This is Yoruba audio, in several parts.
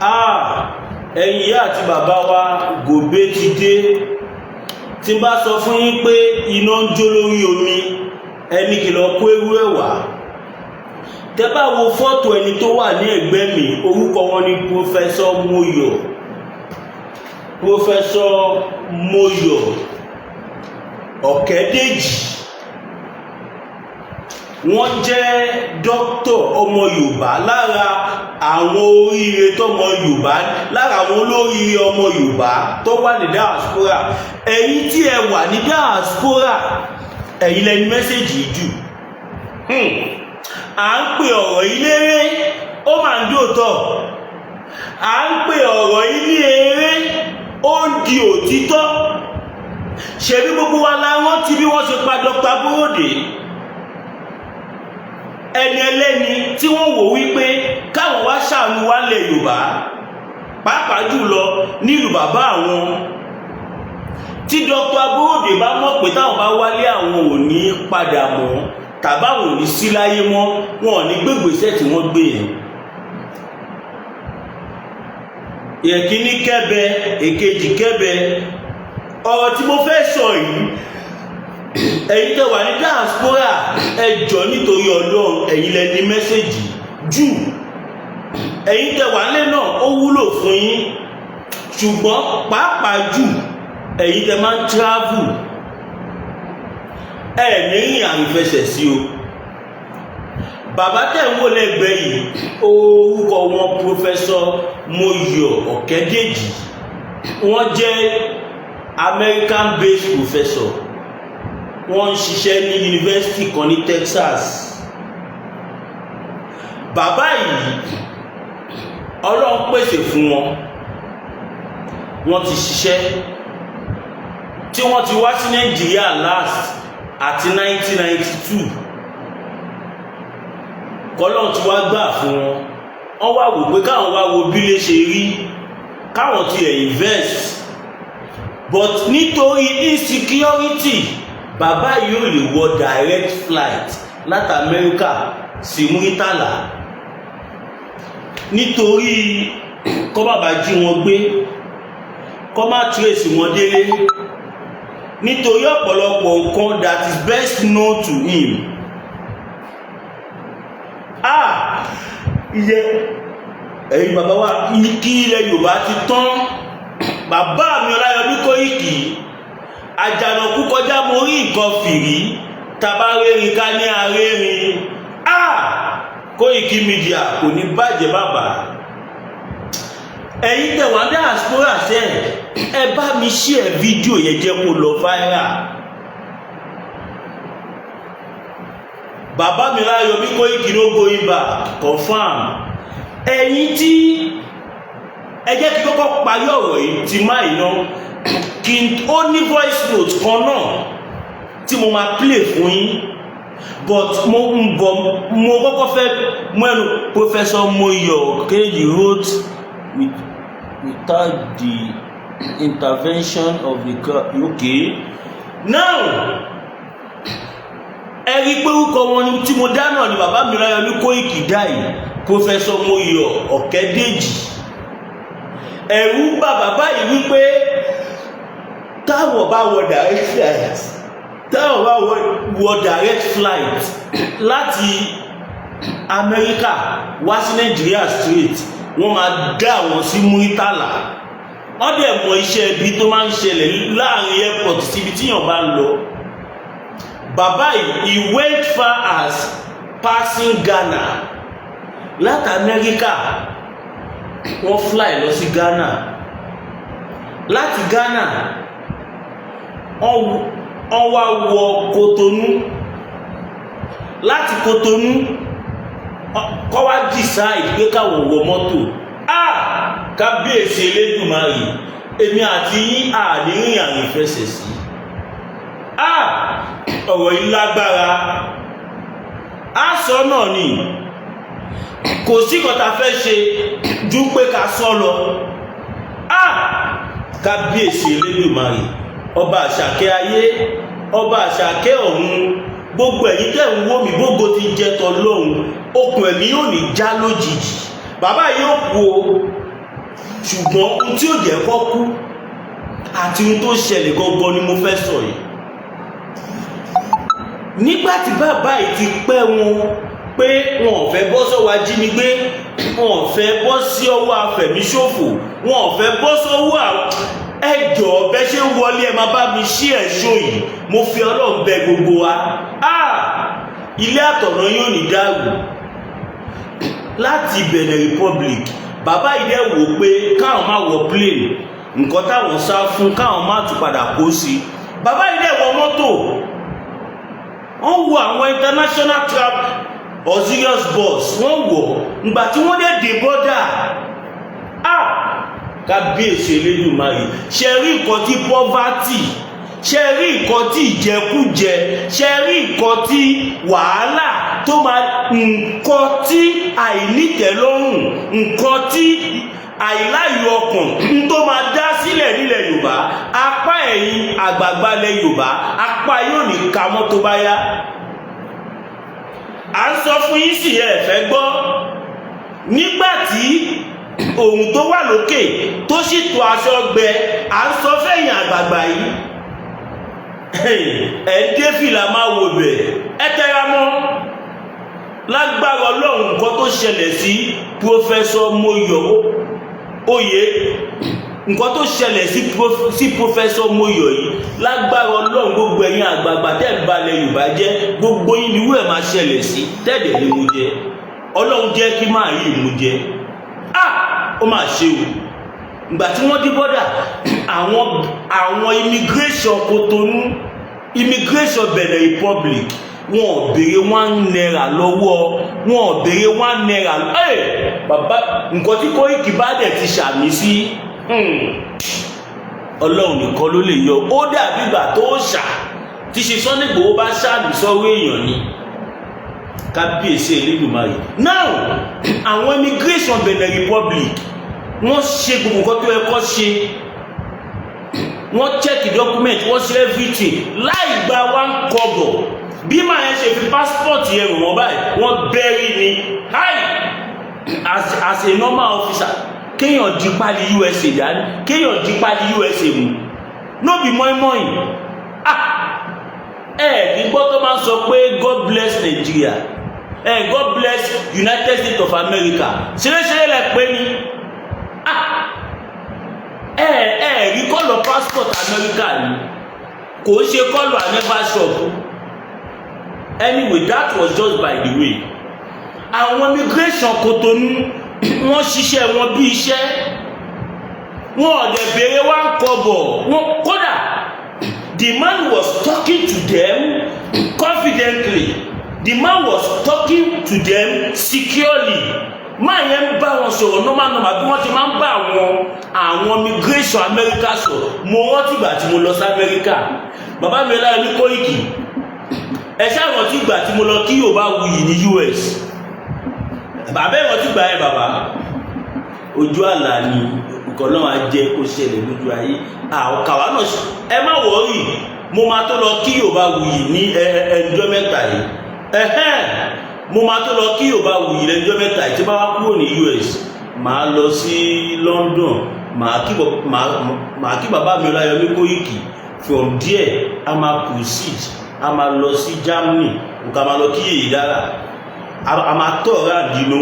ẹ̀yin ìyá àti bàbá wa gòbé ti dé. Tí n bá sọ fún yín pé iná ń jó lórí omi, ẹni kìlọ̀ kó ewu ẹ̀wà. Tẹ́ bá wo fọ́tò ẹni tó wà ní ẹ̀gbẹ́ mi, orúkọ wọn ni Professor Moyo Ọ̀kẹ́dẹ́jì. Wọ́n jẹ́ dókítọ̀ ọmọ Yorùbá, lára àwọn oríire tọmọ Yorùbá, lára àwọn olóríire ọmọ Yorùbá tó wà ní diaspora. Ẹ̀yin tí ẹ wà ní diaspora, ẹ̀yin lẹni mẹ́sẹ̀jì jù. À ń pè ọ̀rọ̀ yìí léré, ó máa ń dòótọ́. À ń pè ọ̀rọ̀ yìí ní eré, ó ń di òtítọ́. Ṣebí gbogbo wa la rántí bí wọ́n ṣe pa Dr. Bóròdé, ẹni ẹlẹ́ni tí wọ́n wò wípé káwọn wá ṣàánú wa lẹ̀ Yorùbá, pàápàá jùlọ nílùú bàbá àwọn. Tí Dr. Bóròdé bá mọ̀ pé táwọn bá wálé àwọn ò ní padà mọ́, tàbáwọn ò ní sí láyé mọ́, wọn ò ní gbégbèsẹ̀ tí wọ́n gbé yẹn. Ìkíní kẹ́bẹ, èkejì kẹ́bẹ. Ọ̀rọ̀ tí mo fẹ́ sọ yìí, ẹ̀yin tẹ́ wà ní diaspora, ẹ jọ̀ọ́ nítorí Ọlọ́run, ẹ̀yin lẹ ní mẹ́sẹ̀jì jù. Ẹ̀yin tẹ́ wà nílé náà ó wúlò fún yín, ṣùgbọ́n pàápàá jù ẹ̀yin tẹ́ máa ń travel, ẹ ní rìn àrìnfẹsẹ̀ sí o. Bàbá tẹ́ ń wò lẹ́gbẹ̀ẹ́ yìí, orúkọ wọn Professor Moyo Ọ̀kẹ́dẹ́jì. Wọ́n jẹ́ American based professor. Wọ́n ń ṣiṣẹ́ ní yunifásitì kan ní Texas. Bàbá yìí, Ọlọ́run pèsè fún wọn. Wọ́n ti ṣiṣẹ́ tí wọ́n ti wá sí Nàìjíríà last àti 1992. Kọ́lọ́run ti wá gbà fún wọn. Wọ́n wá wò pé káwọn wá wo bí lè ṣe rí, káwọn ti invest. But nítorí insecurity, bàbá yìí ò lè wọ direct flight láti Amẹ́ríkà sí Muritala. Nítorí kọ́ bàbá jí wọn gbé, kọ́ má trace wọn délé. Nítorí ọ̀pọ̀lọpọ̀ nǹkan that is best known to him. Ẹ̀yin bàbá wa kí ilẹ̀ Yorùbá ti tán. Bàbá mi Ọláyọmí Kóìkì, àjànàkú kọjá mo rí nǹkan fìrí, tabarérin ká ní arérin. Kóìkì Media kò ní bàjẹ́ bàbá. Ẹ̀yin tẹ́ wà ní diaspora ṣe, ẹ bá mi share fídíò yẹn jẹ́ kó lọ viral. Bàbá mi Ọláyọmí Kóìkì no going back, confirm. Ẹ̀yin tí ẹ jẹ́ kí kọ́kọ́ parí ọ̀rọ̀ yìí ti máa iná, kí ó ní voice note kan náà tí mo máa play fún yín. But mo kọ́kọ́ fẹ́ mẹ́nu Professor Moyo Ọ̀kẹ́dẹ́jì wrote without the intervention of the okay. Now ẹ rí pé orúkọ wọn tí mo dá náà ni bàbá mi Ọláyọmí Kóìkì dáì, Professor Moyo Ọ̀kẹ́dẹ́jì. Ẹ̀rù bà bàbá yìí wípé táwọn bá wọ direct flight láti Amẹ́ríkà wá sí Nàìjíríà straight, wọ́n máa dá wọn sí Muritala. Wọ́n dẹ̀ mọ iṣẹ́ ibi tó máa ń ṣẹlẹ̀ láàrin airport síbi tíyàn bá ń lọ. Bàbá yìí, he went far as passing Ghana. Láti Amẹ́ríkà wọ́n fly lọ sí Ghana. Láti Ghana wọ́n wá wọ Kotonu. Láti Kotonu kọ́ wá decide pé káwọn wọ mọ́tò. Kábíyèsí Elédùmarè, èmi àti yín àdéhìn àrìnfẹsẹ̀ sí. Ọ̀rọ̀ yìí lágbára. Sọ náà ni kò sí nǹkan tá fẹ́ ṣe ju pé ká sọ lọ. Kábíyèsí Elédùmarè, ọba àṣàkẹ́ ayé, ọba àṣàkẹ́ ọ̀run, gbogbo ẹ̀yin tẹ́ ń wò mí, gbogbo ti jẹ́ tọlọ́run, okùn ẹ̀mí yóò ní já lójijì. Bàbá yóò kú o, ṣùgbọ́n ohun tí ó jẹ́ kó kú àti ohun tó ṣẹlẹ̀ gangan ni mo fẹ́ sọ yìí. Nígbà tí bàbá yìí ti pẹ́ wọn pé wọn ò fẹ́ bọ́ sọ́wọ́ ajínigbé, wọn ò fẹ́ bọ́ sí ọwọ́ afẹ̀míṣòfò, wọn ò fẹ́ bọ́ sọ́wọ́ ẹjọ́ bẹ́ ṣe ń wọlé ẹ máa bá mi ṣí ẹ̀ṣọ́ yìí, mo fi Ọlọ́run bẹ̀ gbogbo wa. Ilé àtọ̀nà yóò ní dàrú. Láti Benin Republic bàbá yìí dẹ̀ wò pé káwọn máa wọ plane, nǹkan táwọn sá fún káwọn máa tún padà kó sí. Bàbá yìí dẹ̀ wọ mọ́tò, wọ́n wo àwọn international travel or serious bus, wọ́n wọ̀ ìgbà tí wọ́n dẹ̀ dé bọ́dà. Kábíyèsí Elédùmarè, ṣe rí nǹkan tí poverty, ṣe rí nǹkan tí ìjẹkújẹ, ṣe rí nǹkan tí wàhálà tó máa, nǹkan tí àìnítẹ̀lọ́rùn, nǹkan tí àìláyọ̀ ọkàn tó máa dá sílẹ̀ nílẹ̀ Yorùbá. Apá ẹ̀yìn àgbààgbà ilẹ̀ Yorùbá, apá yóò ní ka mọ́ tó bá yá. À ń sọ fún yín sì ẹ fẹ́ gbọ́. Nígbà tí ohun tó wà lókè tó sì tó aṣọ gbẹ, à ń sọ fẹ́yìn àgbààgbà yìí, dé fìlà máa wò bẹ̀, tẹra mọ́. Lágbára Ọlọ́run nǹkan tó ṣẹlẹ̀ sí Pọ́fẹ́sọ̀ Moyo Oyè, nǹkan tó ṣẹlẹ̀ sí Pọ́fẹ́sọ̀ Moyo yìí, lágbára Ọlọ́run gbogbo ẹ̀yin àgbààgbà tẹ́ ń balẹ̀ Yorùbá jẹ́, gbogbo yín ni irú ẹ̀ máa ṣẹlẹ̀ sí, tẹ́ẹ̀dẹ̀ ni mo jẹ. Ọlọ́run jẹ́ kí máa rí ìmú jẹ. Ó máa ṣe o. Ìgbà tí wọ́n dé bọ́dà, àwọn immigration Kotonu, immigration Benin Republic, wọn ò béèrè £1 lọ́wọ́, wọn ò béèrè £1. Bàbá nǹkan tí Koiki bá dẹ̀ ti ṣàmì sí, Ọlọ́run nìkan ló lè yọ. Ó dàbí ìgbà tó ṣà tí ṣe Sunday Igboho bá ṣàmì sọ́wọ́ èèyàn ni. Kábíyèsí Elédùmarè. Now àwọn immigration Benin Republic wọ́n ṣe gbogbo nǹkan tó yẹ kó ṣe, wọ́n check document, wọ́n ṣe everything láì gba £1 kọ́bọ̀. Bí màá yẹn ṣe fi passport yẹn wọ́n báyìí, wọ́n bẹ́rí ni. As a normal officer, kéèyàn di pálí USA dání, kéèyàn di pálí USA mú, no be mọ́ínmọ́ín. Gbígbọ́ tó máa ń sọ pé God bless Nigeria, God bless United States of America, ṣeréṣeré lẹ pé ní. Rí kọ́lọ̀ passport America ni, kò ṣe kọ́lọ̀ aneva shop. Anyway, that was just by the way. Àwọn immigration Kotonu wọ́n ṣiṣẹ́ wọn bí iṣẹ́, wọn ò dẹ̀ béèrè £1 kọ́bọ̀. Kódà the man was talking to them confidently, the man was talking to them securely. Máa yẹn ń bá wọn sọ̀rọ̀ normal bí wọ́n ti máa ń bá àwọn immigration America sọ̀rọ̀. Mo rántí ìgbà tí mo lọ sí America, bàbá mi láyé ní Koiki, ṣáwọn tí ìgbà tí mo lọ kí Yorùbá wuyì ní US, bàbá ẹ̀wọ̀n tí gbà ẹ̀ bàbá ojú àlà ni nǹkan náà á jẹ́ kó ṣẹlẹ̀ lójú ayé. Kàwá náà ẹ má wọ́ọ̀rì, mo máa tó lọ kí Yorùbá wuyì ní ẹjọ́ mẹ́ta yìí. Mo máa tó lọ kí Yorùbá wuyì lẹ́jọ́ mẹ́ta yìí tí bá wá kúrò ní US, màá lọ sí London, màá kí bàbá mi Ọláyọmí Koiki. From there a máa proceed, a máa lọ sí Germany, nǹkan máa lọ kí èyí dára, a máa tọ̀ ọ̀rá dìnnú.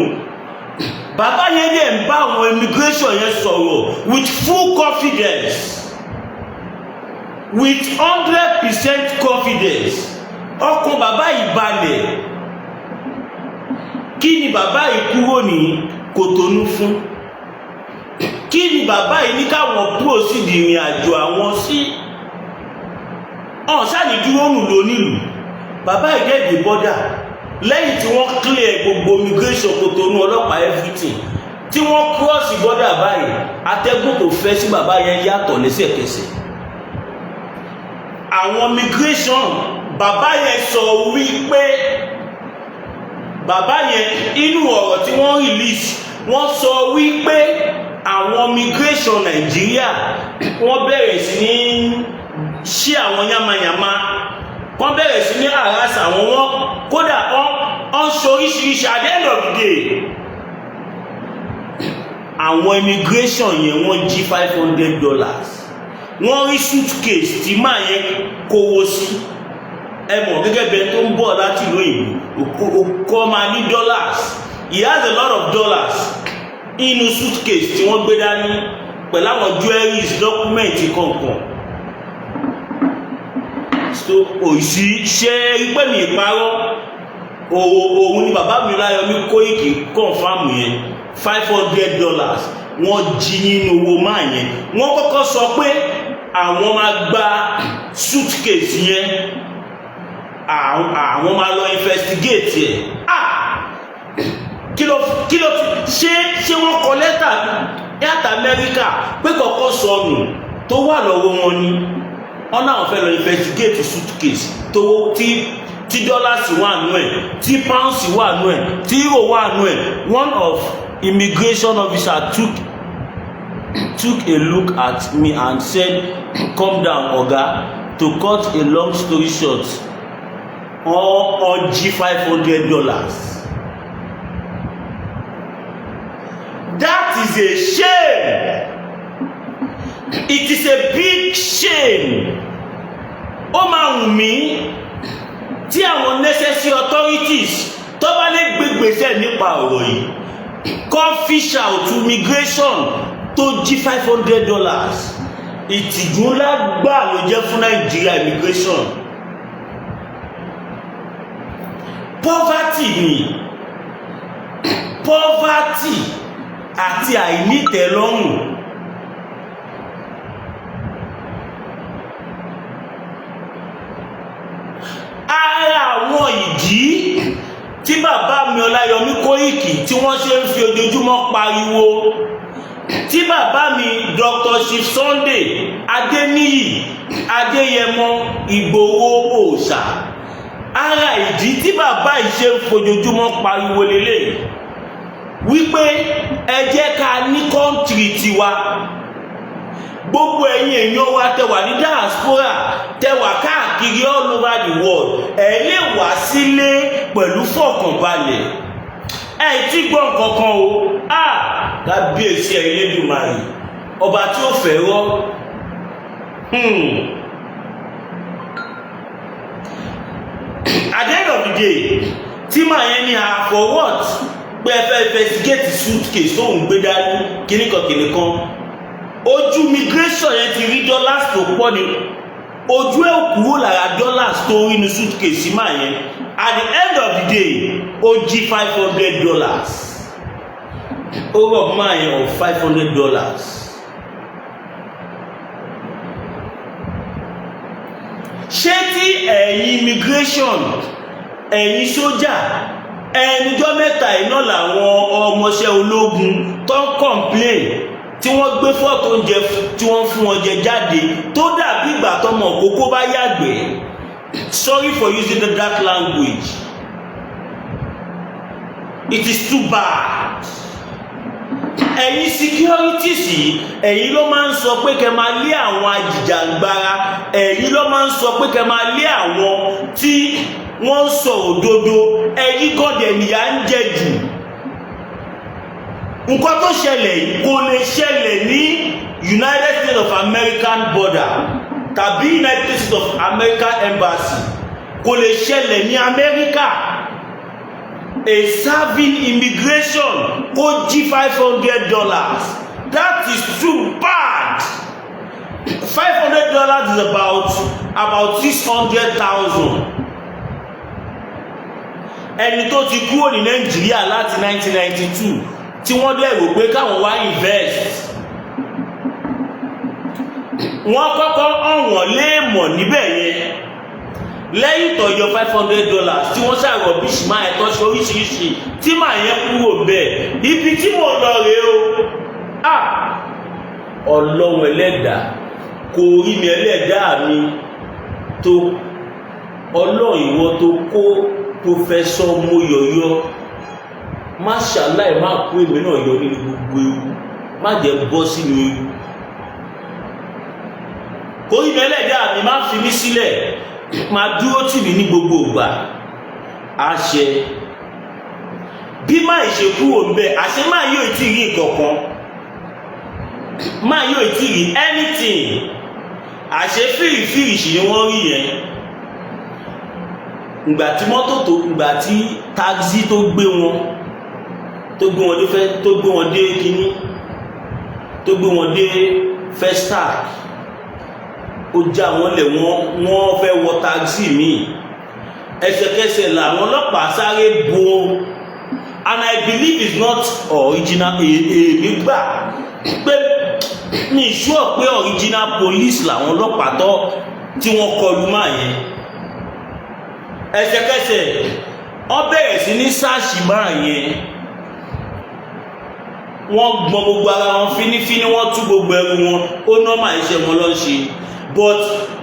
Bàbá yẹn dẹ̀ ń bá àwọn immigration yẹn sọ̀rọ̀ with full confidence, with 100% confidence. Ọkàn bàbá yìí balẹ̀. Kí ni bàbá yìí kúrò ní Kotonu fún? Kí ni bàbá yìí ní káwọn proceed ìrìn àjò àwọn sí? Ṣáàní dúró nù lónílù. Bàbá yìí dẹ̀ dé bọ́dà lẹ́yìn tí wọ́n clear gbogbo immigration Kotonu, ọlọ́pàá everything, tí wọ́n cross border báyìí, atẹ́gùn tó fẹ́ sí bàbá yẹn yàtọ̀ lẹ́sẹ̀kẹsẹ̀. Àwọn immigration, bàbá yẹn sọ wípé, bàbá yẹn inú ọ̀rọ̀ tí wọ́n release, wọ́n sọ wípé àwọn immigration Nàìjíríà wọ́n bẹ̀rẹ̀ sí ní ṣí àwọn yamayama, wọ́n bẹ̀rẹ̀ sí ní àrásà wọn, kódà ọ́n ṣe oríṣiríṣi. At the end of the day, àwọn immigration yẹn wọ́n jí $500 wọ́n rí suitcase tí máa yẹn kówó sí ẹ mọ̀ gẹ́gẹ́ bẹ́ẹ̀ tó ń bọ̀ láti ìlú òyìnbó kọ́ máa ní dollars he has a lot of dollars inú suitcase tí wọ́n gbé dání pẹ̀lú àwọn jewelries document kọ̀ọ̀kan so òsì ṣe pé mi ìparọ́ òun ni bàbá mi Láyọ̀mí Kóìkì kọ̀ǹfàmù yẹn $500 wọ́n jí nínú owó máa yẹn wọ́n kọ́kọ́ sọ pé àwọn máa gba suitcase yẹn àwọn máa lọ investigate ẹ̀ kí ló ṣé wọ́n kọ lẹ́tà láti Amẹ́ríkà pé kọ́kọ́ sọnù tó wà lọ́wọ́ wọn ni wọ́n náà fẹ́ lọ investigate suitcase tó tí dollars wà nù ẹ̀ tí pounds wà nù ẹ̀ tí euro wà nù ẹ̀ one of immigration officer took a look at me and said calm down oga to cut a long story short wọ́n jí $500. That is a shame. It is a big shame. Ó máa wù mí tí àwọn necessary authorities tó bá lè gbégbèsè nípa ọ̀rọ̀ yìí kọ́ fish out immigration tó jí $500. Ìtìjú ńlá gbà ló jẹ́ fún Nàìjíríà immigration. Poverty ni poverty àti àìnítẹ̀lọ́rùn. Ara àwọn ìdí tí bàbá mi Ọláyọmí Kóìkì tí wọ́n ṣe ń fi ojoojúmọ́ pariwo tí bàbá mi Dr. Chief Sunday Adéníyì Adéyẹmọ Ìgbòho Òòṣà ara ìdí tí bàbá yìí ṣe ń fojoojúmọ́ pariwo lélẹ̀ wípé ẹ jẹ́ ká ní kọ́ńtìrì tiwa gbogbo ẹ̀yin èèyàn wa tẹwà ní diaspora tẹwà káàkiri all over the world ẹ lè wá sílé pẹ̀lú fọkànbalẹ̀ ẹ ti gbọ́ nǹkankan o kábíyèsí ẹ̀ Elédùmarè ọba tí ó fẹ́ rọ́ at the end of the day tí màá yẹn ní for what pé ẹ fẹ́ investigate suitcase tó ń gbé dání kìnnìkan ojú immigration yẹn ti rí dollars tó pọ̀ ní ojú ẹ̀ kúrò lára dollars tó rí ní suitcase máa yẹn at the end of the day ó jí $500 ó rọ̀ máa yẹn of $500. Ṣé tí ẹ̀yin immigration ẹ̀yin sójà ẹnijọ́ mẹ́ta iná làwọn ọmọọṣẹ́ ológun tó ń complain tí wọ́n gbé fọ́tò oúnjẹ tí wọ́n fún wọn jẹ jáde tó dàbí ìgbà tọmọ kókó bá yàgbẹ́ sorry for using that language it is too bad. Ẹ̀yin securities yìí ẹ̀yin ló máa ń sọ pé kẹ́ máa lé àwọn ajìjàǹgbara ẹ̀yin ló máa ń sọ pé kẹ́ máa lé àwọn tí wọ́n ń sọ òdodo ẹ̀yin gọ́dẹ̀ nìyà ń jẹ jù. Nǹkan tó ṣẹlẹ̀ kò lè ṣẹlẹ̀ ní United States of American border tàbí United States of American embassy kò lè ṣẹlẹ̀ ní Amẹ́ríkà. A serving immigration kó jí $500. That is too bad. $500 is about 600,000. Ẹni tó ti kúrò ní Nàìjíríà láti 1992 tí wọ́n dẹ̀ rò pé káwọn wá invest. Wọ́n kọ́kọ́ ọ̀wọ̀n léèmọ̀ níbẹ̀ yẹn. Lẹ́yìn tọ̀yọ $500 tí wọ́n ṣàrọ̀ bí ṣìmá ẹ̀tọ́ ṣe oríṣiríṣi tí màá yẹn kúrò bẹ́ẹ̀ ibi tí mo lọ rèé o Ọlọ́run ẹlẹ́dàá kò rí mi ẹlẹ́dàá mi tó Ọlọ́run ìwọ tó kó Professor Moyoyo má ṣàláì má kó èmi náà yọ nínú gbogbo ewu má jẹ́ bọ́ sínú ewu kò rí mi ẹlẹ́dàá mi má fi mí sílẹ̀ máa dúró tì mí ní gbogbo ìgbà àṣẹ bí máa ìṣekú òǹbẹ àṣẹ máa yóò tí rí ìkọ̀kan máa yóò tí rí anything. Àṣẹ fìrìfìrìṣì ni wọ́n rí yẹn. Ìgbà tí mọ́tò tó ìgbà tí taxi tó gbé wọn dé kíní tó gbé wọn dé Festac, ó já wọn lẹ̀ wọ́n fẹ́ wọ taxi míì. Ẹsẹ̀kẹsẹ̀ làwọn ọlọ́pàá sáré bo, and I believe it's not original èmi gbà pé mi sure pé original police làwọn ọlọ́pàá tí wọ́n kọlù máa yẹn. Ẹsẹ̀kẹsẹ̀ wọ́n bẹ̀rẹ̀ sí ní sáàṣì máa yẹn, wọ́n gbọ́n gbogbo ara wọn fínífíní, wọ́n tú gbogbo ẹrù wọn, ó nọ́mà iṣẹ́ wọn lọ ṣe. But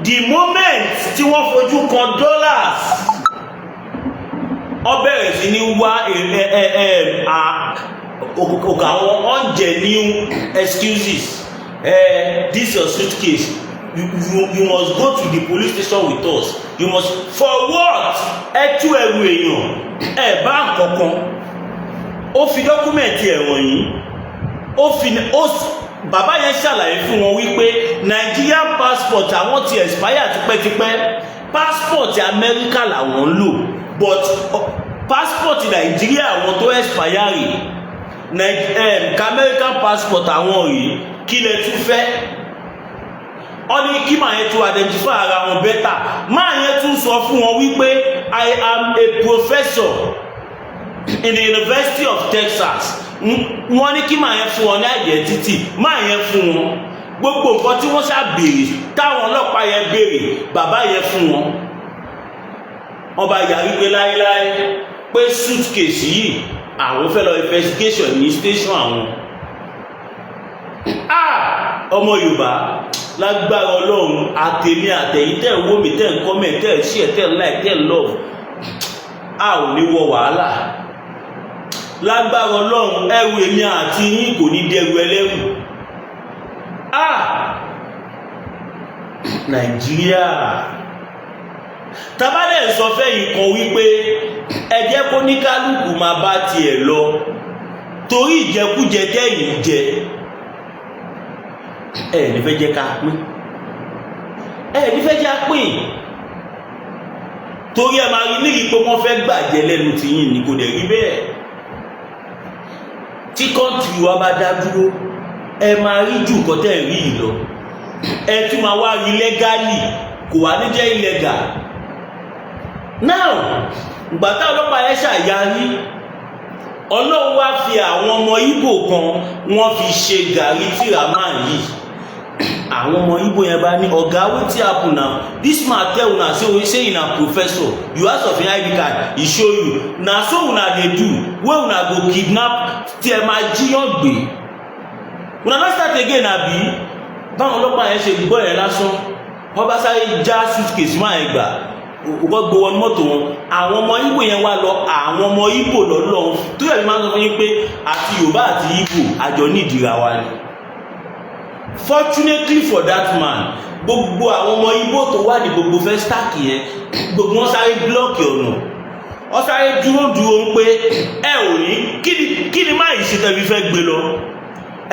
the moment tí wọ́n fojú kan dollars, wọ́n bẹ̀rẹ̀ sí ní wá àwọn ungenuine excuses. This your suitcase, you must go to the police station with us. You must, for what? Ẹ tú ẹrù èèyàn, ẹ bá nǹkankan. Ó fi dọ́kúmẹ̀ntì ẹ̀wọ̀n yìí, bàbá yẹn ṣàlàyé fún wọn wípé Nigerian passport àwọn ti expire tipẹ́tipẹ́, passport Amẹ́ríkà làwọn ń lò, but passport Nàìjíríà àwọn tó expire rè, American passport àwọn rèé. Kí lẹ tún fẹ́? Ó ní kí màá yẹn tún identify ara wọn better. Máa yẹn tún sọ fún wọn wípé I am a professor in the University of Texas. Wọ́n ní kí màá yẹn fún wọn ní identity. Máa yẹn fún wọn gbogbo nǹkan tí wọ́n ṣá béèrè, táwọn ọlọ́pàá yẹn béèrè, bàbá yẹn fún wọn. Ọba yàrí pé láéláé pé suitcase yìí àwọn fẹ́ lọ investigation ní station àwọn. Ọmọ Yorùbá lágbára Ọlọ́run, àtèmi àtẹ̀yìn tẹ́ wò mí, tẹ́ comment, tẹ́ share, tẹ́ like, tẹ́ love, a ò ní wọ wàhálà. Lágbára Ọlọ́run, ẹrù èmi àti yín kò ní dẹrù ẹlẹ́rù. Nàìjíríà tabadẹ̀ sọ fẹ́yìn kan wípé ẹ jẹ́ kó ní kálukú máa bá tiẹ̀ lọ torí ìjẹkújẹ tẹ́yìn jẹ. Ẹ ní fẹ́ jẹ́ ká pín, ẹ ní fẹ́ jẹ́ pín, torí ẹ máa rí nírí pé wọ́n fẹ́ gbàjẹ́ lẹ́nu tí yìí ní kò dẹ̀ rí bẹ́ẹ̀. Tí kọ́ńtì wa bá dá dúró, ẹ máa rí jù nǹkan tẹ́ rí yìí lọ. Ẹ tún máa wá rí lẹ́gálì, kò wá ní jẹ́ illegal. Now gbàtà ọlọ́pàá ẹ ṣàyàrí, Ọlọ́run wá fi àwọn ọmọ Ìgbò kan wọ́n fi ṣe gàrí tìrámà yìí. Àwọn ọmọ Ìgbò yẹn bá ní ọ̀gá wetin happen now, this man tell una say una professor, you ask of your ID card, he show you, na so una dey do wey una go kidnap tí ẹ máa jíyàn gbé. Una no start again àbí? Báwọn ọlọ́pàá yẹn ṣe gbọ́ yẹn lásán, wọ́n bá sáré já suitcase máa ń gbà, wọ́n gbowó mọ́tò wọn. Àwọn ọmọ Ìgbò yẹn wá lọ, àwọn ọmọ Ìgbò lọ́lọ́run tó yẹ kí máa ń sọ fún yín pé àti Yorùbá àti Ìgbò àjọ nídìíra wa ni. Fortunately for that man, gbogbo àwọn ọmọ Ìgbò tó wà ní gbogbo Festac yẹn, gbogbo wọn sáré blọọkì ọ̀nà, wọ́n sáré dúró ń pé ẹ ò ní kí ni máa yìí ṣe tẹ́bí fẹ́ gbé lọ,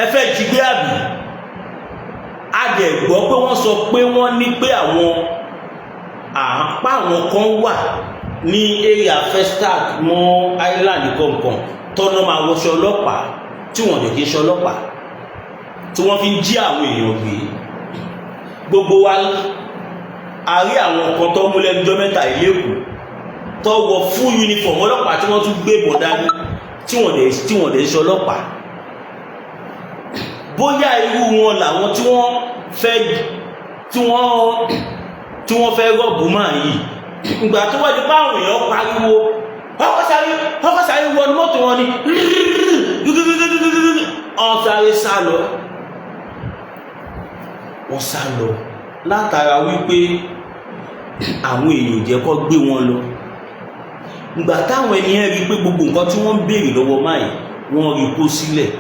ẹ fẹ́ jí gbé àbí? A dẹ̀ gbọ́ pé wọ́n sọ pé wọ́n ní pé àwọn kan wà ní area Festac mọ́ island kọ̀ọ̀kan tọ́nà máa wọṣọ ọlọ́pàá tí wọ́n dẹ̀ kí ṣe ọlọ́pàá, tí wọ́n fi ń jí àwọn èèyàn gbé. Gbogbo wa a rí àwọn kan tó mú lẹ́nujọ́ mẹ́ta ìlẹ́kùn tó wọ full uniform ọlọ́pàá tí wọ́n tún gbé bọ̀ dání tí wọ́n dẹ̀ ṣe ọlọ́pàá. Bóyá irú wọn làwọn tí wọ́n fẹ́ rọ́ọ̀bù máa yìí. Ìgbà tó wájú báwọn èèyàn pariwo, ọkọ̀ sáré wọnú mọ́tò wọn ni, wọ́n sáré sá lọ. Wọ́n sá lọ látara wípé àwọn èèyàn jẹ́ kó gbé wọn lọ. Ìgbà táwọn ènìyàn rí pé gbogbo nǹkan tí wọ́n ń béèrè lọ́wọ́ máa yìí wọ́n rí kó sílẹ̀.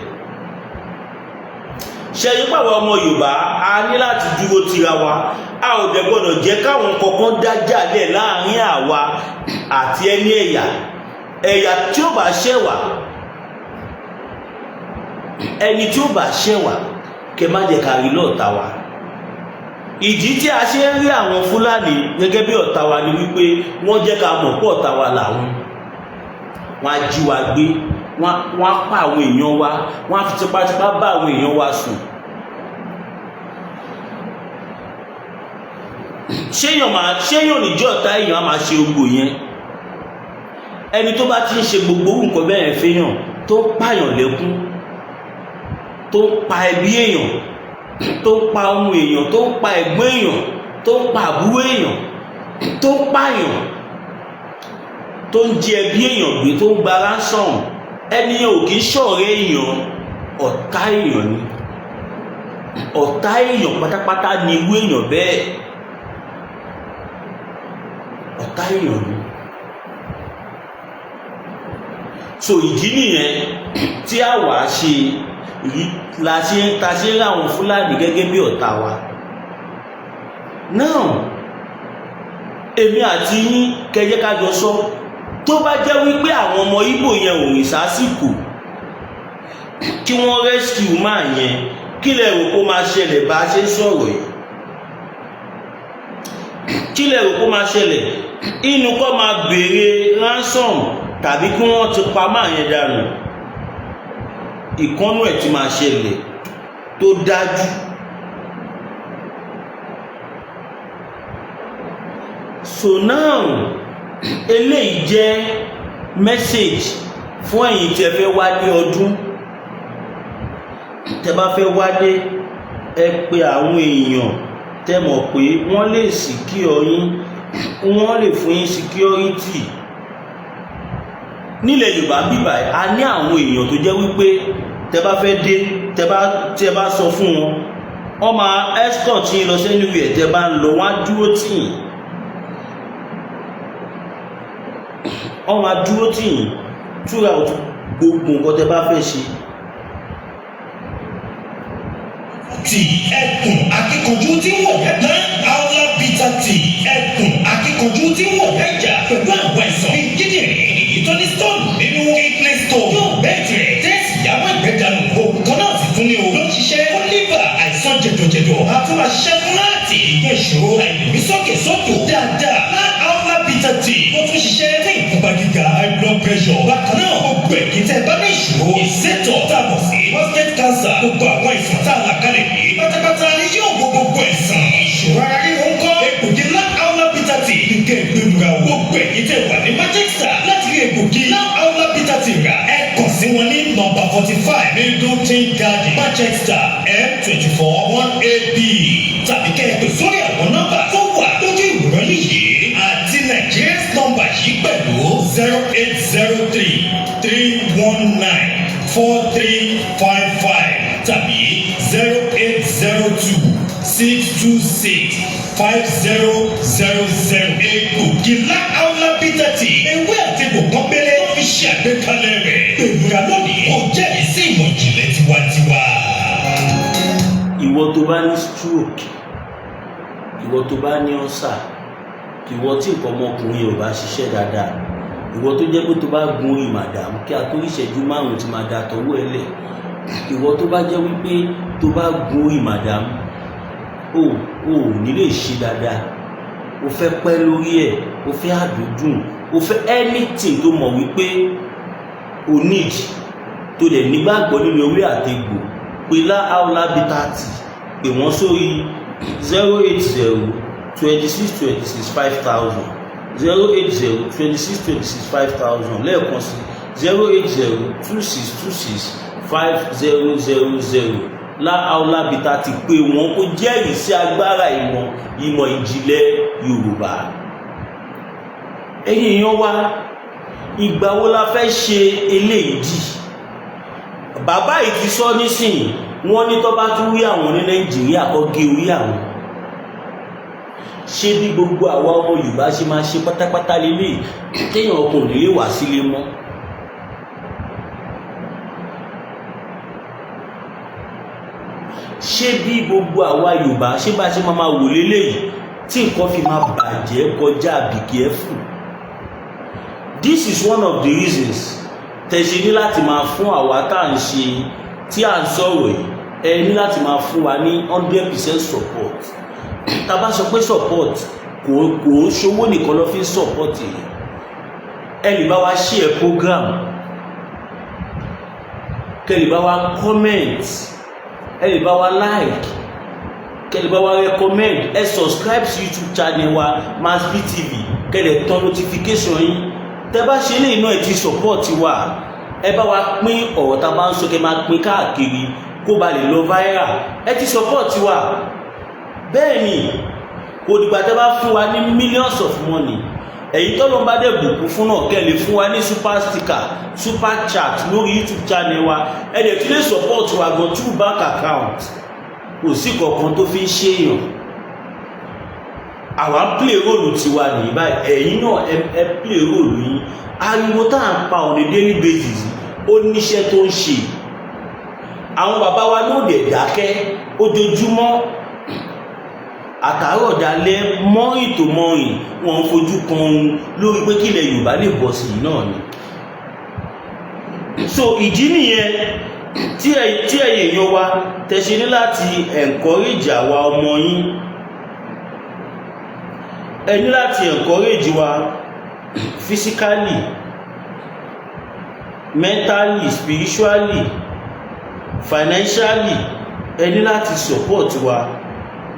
Ṣẹ́yìn pàwọ́ ọmọ Yorùbá, a ní láti dúró tira wa, a ò dẹ̀ gbọ́dọ̀ jẹ́ káwọn kọ̀ọ̀kan dájàlẹ̀ láàrin àwa àti ẹni ẹ̀yà tí ó bá ṣẹ̀wà, ẹni tí ó bá ṣẹ̀wà kẹ má jẹ́ ká rí lọ́ọ̀tá wa. Ìdí tí a ṣe ń rí àwọn Fúlàní gẹ́gẹ́ bí ọ̀tá wa ni wípé wọ́n jẹ́ ká mọ̀ pé ọ̀tá wa làwọn. Wọ́n á jí wa gbé, wọ́n á pa àwọn èèyàn wa, wọ́n á fi tipátipá bá àwọn èèyàn wa sùn. ṣéyàn níjọ́ ọ̀tá èèyàn á máa ṣe gbogbo yẹn? Ẹni tó bá ti ń ṣe gbogbo nǹkan bẹ́ẹ̀ fẹ́yàn, tó ń pààyàn lẹ́kún, tó ń pa ẹbí èèyàn, tó ń pa ọmọ èèyàn, tó ń pa ẹ̀gbọ́n èèyàn, tó ń pa àbúrò èèyàn, tó ń pààyàn, tó ń jẹ ẹbí èèyàn gbé, tó ń gba ransom, ẹni yẹn ò kì í ṣọ̀rẹ́ èèyàn, ọ̀tá èèyàn ni. Ọ̀tá èèyàn pátápátá ni irú èèyàn bẹ́ẹ̀. Ọ̀tá èèyàn ni. So ìdí nìyẹn tí a wà ṣe ta ṣe ń ráwọn Fúlàní gẹ́gẹ́ bí ọ̀tá wa. Now èmi àti yín kẹjẹ́ ká jọ sọ, tó bá jẹ́ wípé àwọn ọmọ Ìgbò yẹn ò rìn sásìkò kí wọ́n rescue máa yẹn, kí lẹ rò kó máa ṣẹlẹ̀ bá a ṣe ń sọ̀rọ̀ yìí? Kí lẹ rò kó máa ṣẹlẹ̀? Inú kọ́ máa béèrè ransom tàbí kí wọ́n ti pa máa yẹn dànù? Ìkọ́nú ẹ̀ ti máa ṣẹlẹ̀ tó dájú. So now eléyìí jẹ́ message fún ẹ̀yin tí ẹ fẹ́ wálé ọdún. Tẹ́ bá fẹ́ wálé, ẹ pe àwọn èèyàn tẹ́ mọ̀ pé wọ́n lè secure yín, wọ́n lè fún yín security. Nílẹ̀ Yorùbá bíbà a ní àwọn èèyàn tó jẹ́ wípé tẹ́ bá fẹ́ dé, tẹ́ bá sọ fún wọn, wọ́n máa escort yín lọ sẹ́nu ìwé tẹ́ bá ń lọ, wọ́n á dúró tì yín. Wọ́n máa dúró tì yín throughout gbogbo nǹkan tẹ́ bá fẹ́ ṣe. Tí ẹkùn akíkanjú tí wọ́n yẹ tán, Awon bitter tea ẹkùn akíkanjú tí wọ́n yẹ jà pẹ̀lú àwọn ẹ̀sán bíi kíndìnrín, ìtọ́ni stone nínú kidney stone yóò bẹ́ẹ̀ tirẹ̀ tẹ́sí ìyàwó ìgbẹ́dànù òògùn kan náà sì tún ní o. Ló ń ṣiṣẹ́ fún liver, àìsàn jẹ̀dọ̀jẹ̀dọ̀, a tún máa ṣiṣẹ́ fún láti ìgbẹ́ ìṣòro àìlèmí sókè sódò dáadáa. Awon bitter tea ó tún ṣiṣẹ́ fún ìfúnpá gíga, high blood pressure. Bákan náà gbogbo ẹ̀kí tẹ́ bá ní ìṣòro ìsétọ̀ tá a mọ̀ sí prostate cancer, gbogbo àwọn ìsàn tá a là kalẹ̀ yìí pátápátá ni yóò wo gbogbo ẹ̀sán. Ìṣòro ara ríro ń kọ́ egbògi Awon bitter tea nìkẹ́ ìgbéluga gbogbo ẹ̀kí tẹ́ wà ní Manchester láti rí egbògi Awon bitter tea rà. Ẹ kàn sí wọn ní nọ́mbà 45 Middleton Garden, Manchester M24 1AB tàbí kẹ́ ẹ pè sórí àwọn nọ́mbà tó wà lójú ìwòran yìí àti Nigeria's nọ́mbà yìí pẹ̀lú 0803 319 4355 tàbí 0802 626 5000. Egbògi Awon bitter tea ewé àti egbò pọ́nbélé ó fi ṣe àgbékalẹ̀ rẹ̀. Gbèrúra lónìí ó jẹ́rìí sí ìmọ̀ ìjìnlẹ̀ tiwantiwa. Ìwọ tó bá ní stroke, ìwọ tó bá ní ulcer, ìwọ tí nǹkan ọmọkùnrin ò bá ṣiṣẹ́ dáadáa, ìwọ tó jẹ́ pé tó bá gun orí màdàmú kí a tó ìṣẹ́jú márùn-ún ti máa da tọwọ́ ẹ lẹ̀, ìwọ tó bá jẹ́ wípé tó bá gun orí màdàmú o ní lè ṣe dáadáa, o fẹ́ pẹ́ lórí ẹ̀, o fẹ́ àdúdùn, o fẹ́ anything tó mọ̀ wípé o need, tó dẹ̀ nígbàgbọ́ nínú ewé àtegbò, pé Awon bitter tea, pè wọ́n sórí 080 26 26 5000 080 26 26 5000 lẹ́ẹ̀kan sí 080 26 26 5000. Awon bitter tea pé wọ́n kó jẹ́rìí sí agbára ìmọ̀ ìjìnlẹ̀ Yorùbá. Ẹ̀yin èèyàn wa, ìgbà wo la fẹ́ ṣe eléyìí dì? Bàbá yìí ti sọ nísìnyí, wọ́n ní tó bá tún rí àwọn ní Nàìjíríà kó gé orí àwọn. Ṣé bí gbogbo àwa ọmọ Yorùbá ṣe máa ṣe pátápátá lélẹ̀ téèyàn ọkùnrin lè wá sílé mọ́? Ṣé bí gbogbo àwa Yorùbá ṣé bá ṣe máa wò lélẹ̀ tí nǹkan fi máa bàjẹ́ kọjá be careful? This is one of the reasons tẹ̀sí ní láti máa fún àwa tá à ń ṣe tí à ń sọ̀rọ̀ yìí ẹ ní láti máa fún wa ní 100% support. Tá bá sọ pé support kò ṣowó nìkan ló fi support yìí. Ẹ lè bá wa share program, kẹ́ lè bá wa comment, ẹ lè bá wa like, kẹ́ lè bá wa recommend, ẹ subscribe sí YouTube channel wa Masbi TV, kẹ́ lè tán notification yín. Tẹ́ bá ṣe lè náà ẹ ti support wa, ẹ bá wa pín ọ̀rọ̀ tá bá ń sọ, kẹ́ máa pín káàkiri kó ba lè lọ viral. Ẹ ti support wa. Bẹ́ẹ̀ ni kò dìgbà tẹ́ bá fún wa ní millions of money. Ẹ̀yin tọ́lọ́ bá dẹ̀ bùkún fún náà kẹ́ lè fún wa ní super sticker, super chat lórí YouTube channel wa. Ẹ dẹ̀ tún lè support wa gan through bank account. Kò sí kankan tó fi ń ṣèyàn. Àwa ń play role tiwa nìyí báyìí, ẹ̀yin náà ẹ play role yín. Ariwo tá à ń pa on a daily basis ó níṣẹ́ tó ń ṣe. Àwọn bàbá wa ló dẹ̀ dákẹ́ ojoojúmọ́ àtàárọ̀ dalẹ́ mọ́rìn tó mọ́rìn wọn ń fojú kan ohun lórí pé kílẹ̀ Yorùbá lè bọ̀ sí náà ni. So ìdí nìyẹn tí èèyàn wa tẹ̀sí ní láti encourage àwa ọmọ yín. Ẹ ní láti encourage wa physically, mentally, spiritually, financially. Ẹ ní láti support wa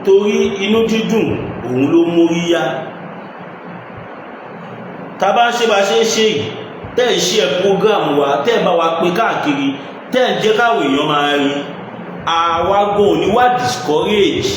torí inú dídùn òun ló mórí yá. Tá bá ń ṣe bá ṣe ń ṣe yìí, tẹ́ ń share program wa, tẹ́ bá wa pín káàkiri, tẹ́ ń jẹ́ káwọn èèyàn máa rí, àwa gan ò ní wá discourage.